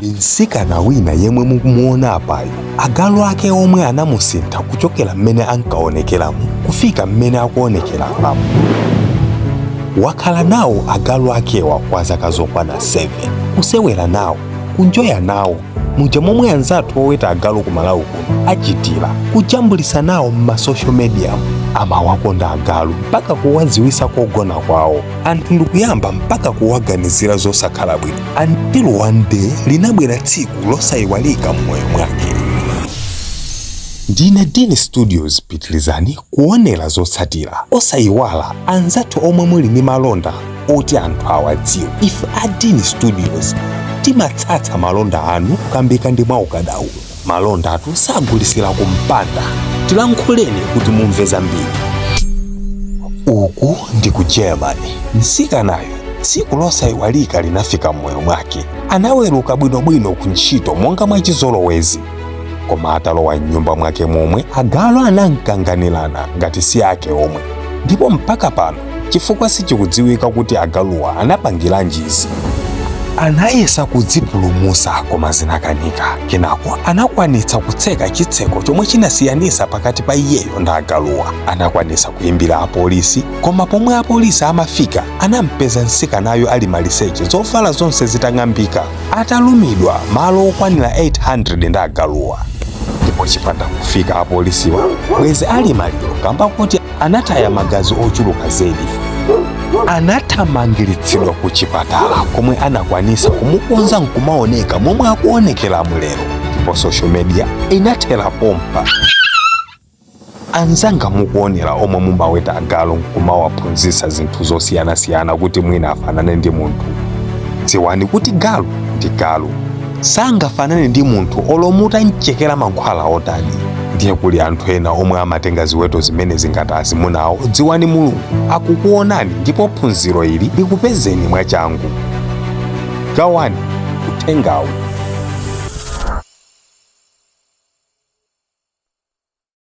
Nsikana wina yemwe mukumuona apayo, agalu ake omwe anamusintha kuchokera mmene ankaonekeramu kufika mmene akuonekera apapo. Wakhala nawo agalu akewa kwa zaka zokwana 7, kusewera nawo, kunjoya nawo, muja momwe anzathu oweta agalu kumalawi kuno achitira, kujambulisa nawo m'masocial media. Amawakonda agalu mpaka kuwadziwisa kogona kwawo. Anthu ndikuyamba mpaka kuwaganizira zosakhala bwino, until one day linabwera tsiku losayiwalika m'moyo mwake. Ndine Dini Studios pitilizani kuonera zotsatira osayiwala anzathu omwe muli ndi malonda oti anthu awadziwe. Ife a Dini Studios timatsatsa malonda anu kukambika ndi mwaukadaulo. Malonda athu sagulisira kumpanda, tilankhuleni kuti mumve zambiri. Uku ndi ku Germany. Nsikanayo tsiku losayiwalika linafika m'moyo mwake. Anaweruka bwinobwino ku ntchito monga mwachizolowezi, koma atalowa m'nyumba mwake momwe agalu anamkanganirana ngati si ake omwe. Ndipo mpaka pano chifukwa sichikudziwika kuti agaluwa anapangiranji izi. Anayesa kudzipulumusa koma zinakanika. Kenako anakwanitsa kutseka chitseko chomwe chinasiyanisa pakati pa iyeyo ndi agaluwa. Anakwanisa kuyimbira apolisi, koma pomwe apolisi amafika anampeza nsikanayo ali maliseche zovala zonse zitang'ambika, atalumidwa malo okwanira 800 ndi agaluwa. Ndipo chipanda kufika apolisiwa, bwezi ali maliro kamba kuti anataya magazi ochuluka zedi. Anathamangiritsidwa ku chipatala komwe anakwanisa kumukonza nkumaoneka momwe akuonekera mulero. Ndipo social media inathera pompa. Anzanga mukuonera omwe mumaweta agalu nkumawaphunzitsa zinthu zosiyanasiyana kuti mwina afanane ndi munthu. Dziwani kuti galu ndi galu, sangafanane ndi munthu olomuta mchekera mankhwala otani. Ndiye kuli anthu ena omwe amatenga ziweto zimene zingati azimunawo. Dziwani Mulungu akukuonani ndipo phunziro ili likupezeni mwachangu. Gawani uthengawu.